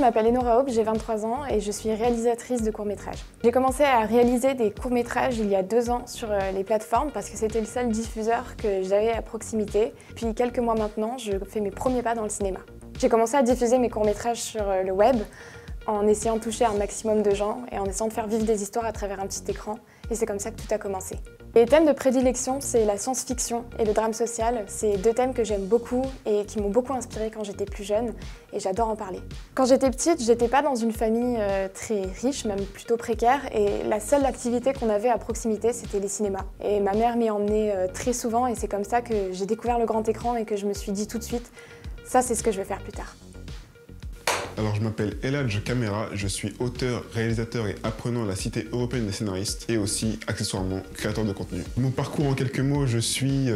m'appelle Enora Hope, j'ai 23 ans et je suis réalisatrice de courts-métrages. J'ai commencé à réaliser des courts-métrages il y a 2 ans sur les plateformes parce que c'était le seul diffuseur que j'avais à proximité. Puis quelques mois maintenant, je fais mes premiers pas dans le cinéma. J'ai commencé à diffuser mes courts-métrages sur le web en essayant de toucher un maximum de gens et en essayant de faire vivre des histoires à travers un petit écran. Et c'est comme ça que tout a commencé. Les thèmes de prédilection, c'est la science-fiction et le drame social. C'est 2 thèmes que j'aime beaucoup et qui m'ont beaucoup inspirée quand j'étais plus jeune et j'adore en parler. Quand j'étais petite, j'étais pas dans une famille très riche, même plutôt précaire, et la seule activité qu'on avait à proximité, c'était les cinémas. Et ma mère m'y emmenait très souvent et c'est comme ça que j'ai découvert le grand écran et que je me suis dit tout de suite, ça c'est ce que je vais faire plus tard. Alors je m'appelle Eladj Kamera, je suis auteur, réalisateur et apprenant à la Cité européenne des scénaristes et aussi, accessoirement, créateur de contenu. Mon parcours en quelques mots, je suis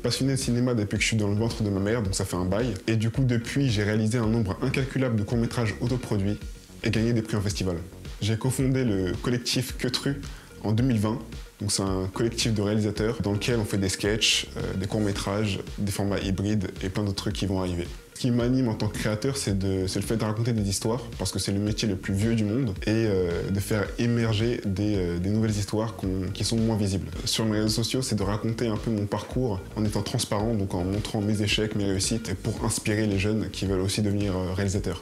passionné de cinéma depuis que je suis dans le ventre de ma mère, donc ça fait un bail. Et du coup, depuis, j'ai réalisé un nombre incalculable de courts-métrages autoproduits et gagné des prix en festival. J'ai cofondé le collectif Queutru en 2020. Donc c'est un collectif de réalisateurs dans lequel on fait des sketchs, des courts-métrages, des formats hybrides et plein d'autres trucs qui vont arriver. Ce qui m'anime en tant que créateur, c'est le fait de raconter des histoires, parce que c'est le métier le plus vieux du monde, et de faire émerger des nouvelles histoires qui sont moins visibles. Sur mes réseaux sociaux, c'est de raconter un peu mon parcours en étant transparent, donc en montrant mes échecs, mes réussites, et pour inspirer les jeunes qui veulent aussi devenir réalisateurs.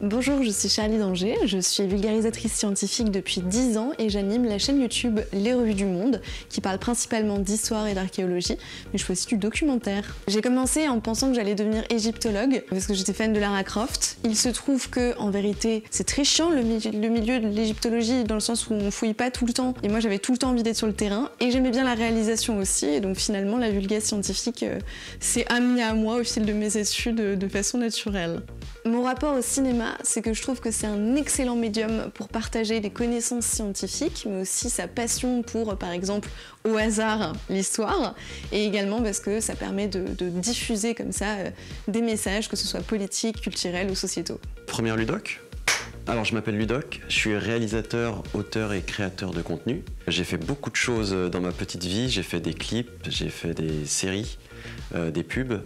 Bonjour, je suis Charlie Danger, je suis vulgarisatrice scientifique depuis 10 ans et j'anime la chaîne YouTube Les Revues du Monde qui parle principalement d'histoire et d'archéologie, mais je fais aussi du documentaire. J'ai commencé en pensant que j'allais devenir égyptologue parce que j'étais fan de Lara Croft. Il se trouve que, en vérité, c'est très chiant le milieu de l'égyptologie dans le sens où on fouille pas tout le temps et moi j'avais tout le temps envie d'être sur le terrain et j'aimais bien la réalisation aussi et donc finalement la vulga scientifique s'est amenée à moi au fil de mes études de façon naturelle. Mon rapport au cinéma, c'est que je trouve que c'est un excellent médium pour partager des connaissances scientifiques, mais aussi sa passion pour, par exemple, au hasard, l'histoire, et également parce que ça permet de diffuser comme ça des messages, que ce soit politiques, culturels ou sociétaux. Première Ludoc. Alors je m'appelle Ludoc, je suis réalisateur, auteur et créateur de contenu. J'ai fait beaucoup de choses dans ma petite vie, j'ai fait des clips, j'ai fait des séries, des pubs.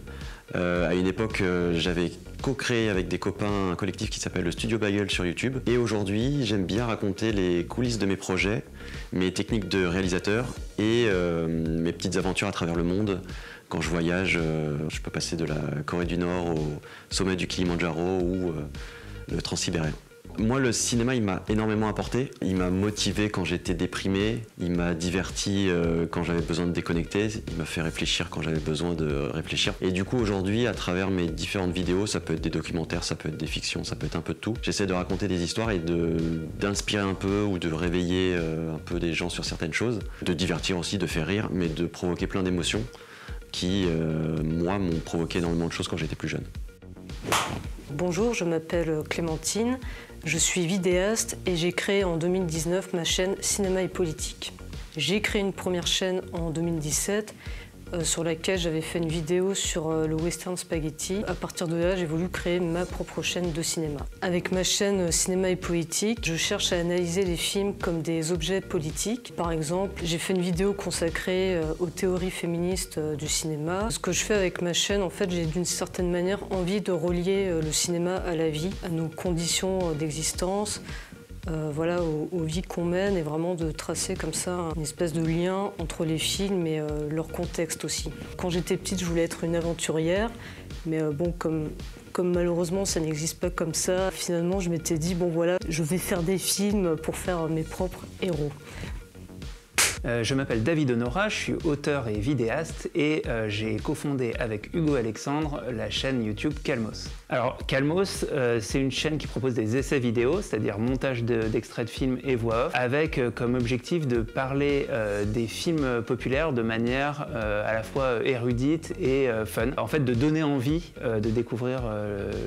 À une époque, j'avais co-créé avec des copains un collectif qui s'appelle le Studio Bagel sur YouTube. Et aujourd'hui, j'aime bien raconter les coulisses de mes projets, mes techniques de réalisateur et mes petites aventures à travers le monde. Quand je voyage, je peux passer de la Corée du Nord au sommet du Kilimandjaro ou le Transsibérien. Moi, le cinéma, il m'a énormément apporté. Il m'a motivé quand j'étais déprimé. Il m'a diverti quand j'avais besoin de déconnecter. Il m'a fait réfléchir quand j'avais besoin de réfléchir. Et du coup, aujourd'hui, à travers mes différentes vidéos, ça peut être des documentaires, ça peut être des fictions, ça peut être un peu de tout. J'essaie de raconter des histoires et d'inspirer un peu ou de réveiller un peu des gens sur certaines choses. De divertir aussi, de faire rire, mais de provoquer plein d'émotions qui, moi, m'ont provoqué énormément de choses quand j'étais plus jeune. Bonjour, je m'appelle Clémentine, je suis vidéaste et j'ai créé en 2019 ma chaîne Cinéma et Politique. J'ai créé une première chaîne en 2017 sur laquelle j'avais fait une vidéo sur le western spaghetti. À partir de là, j'ai voulu créer ma propre chaîne de cinéma. Avec ma chaîne Cinéma et Politique, je cherche à analyser les films comme des objets politiques. Par exemple, j'ai fait une vidéo consacrée aux théories féministes du cinéma. Ce que je fais avec ma chaîne, en fait, j'ai d'une certaine manière envie de relier le cinéma à la vie, à nos conditions d'existence, voilà, aux vies qu'on mène et vraiment de tracer comme ça une espèce de lien entre les films et leur contexte aussi. Quand j'étais petite, je voulais être une aventurière, mais bon, comme malheureusement ça n'existe pas comme ça, finalement je m'étais dit, bon voilà, je vais faire des films pour faire mes propres héros. Je m'appelle David Honora, je suis auteur et vidéaste et j'ai cofondé avec Hugo Alexandre la chaîne YouTube Calmos. Alors Calmos, c'est une chaîne qui propose des essais vidéo, c'est-à-dire montage d'extraits de films et voix off, avec comme objectif de parler des films populaires de manière à la fois érudite et fun. En fait, de donner envie de découvrir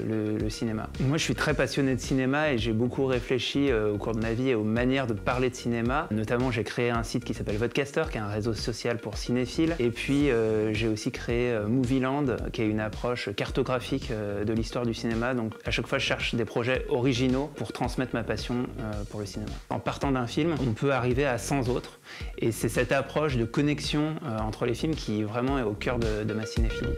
le cinéma. Moi, je suis très passionné de cinéma et j'ai beaucoup réfléchi au cours de ma vie aux manières de parler de cinéma. Notamment, j'ai créé un site qui s'appelle Vodcaster, qui est un réseau social pour cinéphiles. Et puis, j'ai aussi créé Movieland, qui est une approche cartographique de l'histoire du cinéma. Donc, à chaque fois, je cherche des projets originaux pour transmettre ma passion pour le cinéma. En partant d'un film, on peut arriver à 100 autres. Et c'est cette approche de connexion entre les films qui vraiment est au cœur de ma cinéphilie.